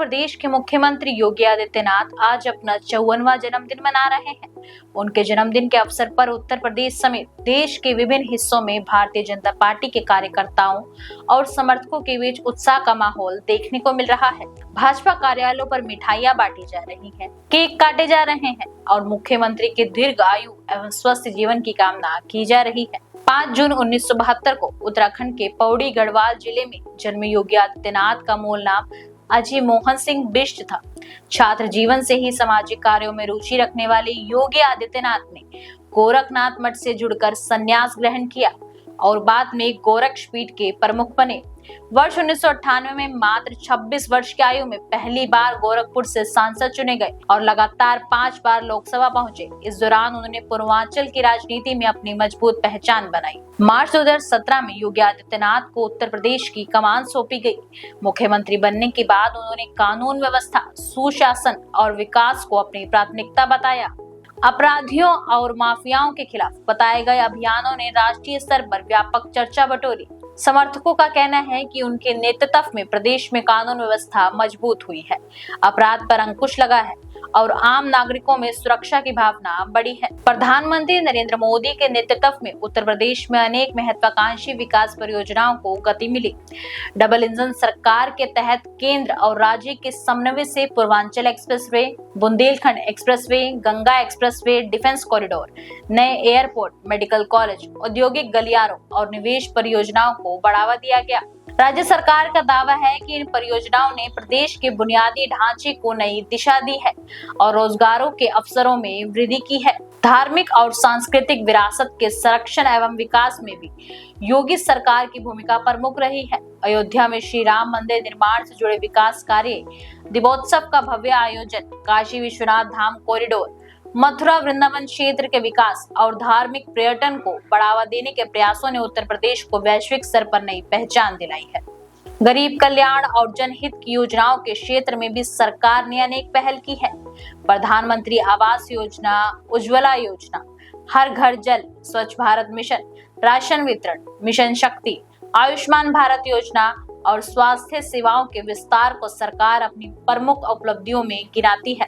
प्रदेश के मुख्यमंत्री योगी आदित्यनाथ आज अपना 54वां जन्मदिन मना रहे हैं। उनके जन्मदिन के अवसर पर उत्तर प्रदेश समेत देश के विभिन्न हिस्सों में भारतीय जनता पार्टी के कार्यकर्ताओं और समर्थकों के बीच उत्साह का माहौल देखने को मिल रहा है। भाजपा कार्यालयों पर मिठाइयां बांटी जा रही हैं, केक काटे जा रहे हैं और मुख्यमंत्री के दीर्घ आयु एवं स्वस्थ जीवन की कामना की जा रही है। 5 जून 1972 को उत्तराखंड के पौड़ी गढ़वाल जिले में जन्मे योगी आदित्यनाथ का मूल नाम अजय मोहन सिंह बिष्ट था। छात्र जीवन से ही सामाजिक कार्यों में रुचि रखने वाले योगी आदित्यनाथ ने गोरखनाथ मठ से जुड़कर संन्यास ग्रहण किया और बाद में गोरक्षपीठ के प्रमुख बने। वर्ष 1998 में मात्र 26 वर्ष की आयु में पहली बार गोरखपुर से सांसद चुने गए और लगातार 5 बार लोकसभा पहुंचे। इस दौरान उन्होंने पूर्वांचल की राजनीति में अपनी मजबूत पहचान बनाई। मार्च 2017 में योगी आदित्यनाथ को उत्तर प्रदेश की कमान सौंपी गई। मुख्यमंत्री बनने के बाद उन्होंने कानून व्यवस्था, सुशासन और विकास को अपनी प्राथमिकता बताया। अपराधियों और माफियाओं के खिलाफ बताए गए अभियानों ने राष्ट्रीय स्तर पर व्यापक चर्चा बटोरी। समर्थकों का कहना है कि उनके नेतृत्व में प्रदेश में कानून व्यवस्था मजबूत हुई है, अपराध पर अंकुश लगा है और आम नागरिकों में सुरक्षा की भावना बढ़ी है। प्रधानमंत्री नरेंद्र मोदी के नेतृत्व में उत्तर प्रदेश में अनेक महत्वाकांक्षी विकास परियोजनाओं को गति मिली। डबल इंजन सरकार के तहत केंद्र और राज्य के समन्वय से Purvanchal expressway, Bundelkhand expressway, Ganga expressway, defence corridor, नए एयरपोर्ट, मेडिकल कॉलेज, औद्योगिक गलियारों और निवेश परियोजनाओं को बढ़ावा दिया गया। राज्य सरकार का दावा है कि इन परियोजनाओं ने प्रदेश के बुनियादी ढांचे को नई दिशा दी है और रोजगारों के अवसरों में वृद्धि की है। धार्मिक और सांस्कृतिक विरासत के संरक्षण एवं विकास में भी योगी सरकार की भूमिका प्रमुख रही है। अयोध्या में श्री राम मंदिर निर्माण से जुड़े विकास कार्य, दीपोत्सव का भव्य आयोजन, काशी विश्वनाथ धाम कॉरिडोर, मथुरा वृंदावन क्षेत्र के विकास और धार्मिक पर्यटन को बढ़ावा देने के प्रयासों ने उत्तर प्रदेश को वैश्विक स्तर पर नई पहचान दिलाई है। गरीब कल्याण और जनहित की योजनाओं के क्षेत्र में भी सरकार ने अनेक पहल की है। प्रधानमंत्री आवास योजना, उज्ज्वला योजना, हर घर जल, स्वच्छ भारत मिशन, राशन वितरण, मिशन शक्ति, आयुष्मान भारत योजना और स्वास्थ्य सेवाओं के विस्तार को सरकार अपनी प्रमुख उपलब्धियों में गिनाती है।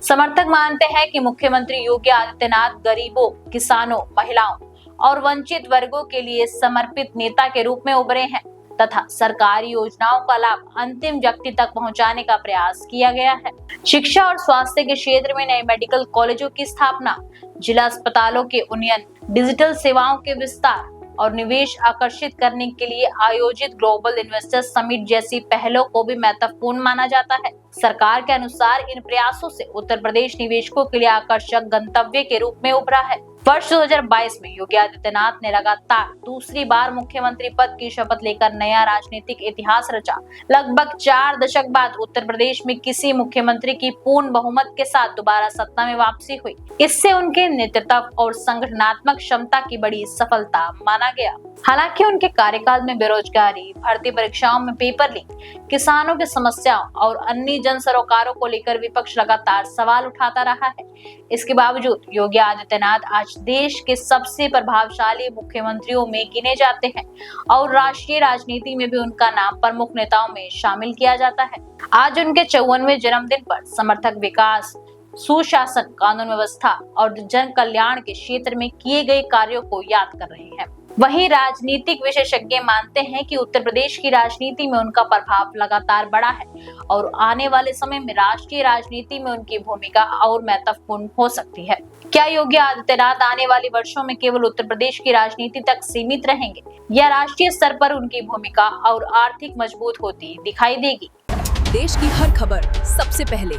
समर्थक मानते हैं कि मुख्यमंत्री योगी आदित्यनाथ गरीबों, किसानों, महिलाओं और वंचित वर्गों के लिए समर्पित नेता के रूप में उभरे हैं तथा सरकारी योजनाओं का लाभ अंतिम व्यक्ति तक पहुंचाने का प्रयास किया गया है। शिक्षा और स्वास्थ्य के क्षेत्र में नए मेडिकल कॉलेजों की स्थापना, जिला अस्पतालों के उन्नयन, डिजिटल सेवाओं के विस्तार और निवेश आकर्षित करने के लिए आयोजित ग्लोबल इन्वेस्टर्स समिट जैसी पहलों को भी महत्वपूर्ण माना जाता है। सरकार के अनुसार इन प्रयासों से उत्तर प्रदेश निवेशकों के लिए आकर्षक गंतव्य के रूप में उभरा है। वर्ष 2022 में योगी आदित्यनाथ ने लगातार दूसरी बार मुख्यमंत्री पद की शपथ लेकर नया राजनीतिक इतिहास रचा। लगभग 4 दशक बाद उत्तर प्रदेश में किसी मुख्यमंत्री की पूर्ण बहुमत के साथ दोबारा सत्ता में वापसी हुई। इससे उनके नेतृत्व और संगठनात्मक क्षमता की बड़ी सफलता माना गया। हालांकि उनके कार्यकाल में बेरोजगारी, भर्ती परीक्षाओं में पेपर लीक, किसानों की समस्याओं और अन्य जन सरोकारों को लेकर विपक्ष लगातार सवाल उठाता रहा है। इसके बावजूद योगी आदित्यनाथ आज देश के सबसे प्रभावशाली मुख्यमंत्रियों में गिने जाते हैं और राष्ट्रीय राजनीति में भी उनका नाम प्रमुख नेताओं में शामिल किया जाता है। आज उनके 54वें जन्मदिन पर समर्थक विकास, सुशासन, कानून व्यवस्था और जन कल्याण के क्षेत्र में किए गए कार्यों को याद कर रहे हैं। वहीं राजनीतिक विशेषज्ञ मानते हैं कि उत्तर प्रदेश की राजनीति में उनका प्रभाव लगातार बढ़ा है और आने वाले समय में राष्ट्रीय राजनीति में उनकी भूमिका और महत्वपूर्ण हो सकती है। क्या योगी आदित्यनाथ आने वाले वर्षों में केवल उत्तर प्रदेश की राजनीति तक सीमित रहेंगे या राष्ट्रीय स्तर पर उनकी भूमिका और आर्थिक मजबूत होती दिखाई देगी? देश की हर खबर सबसे पहले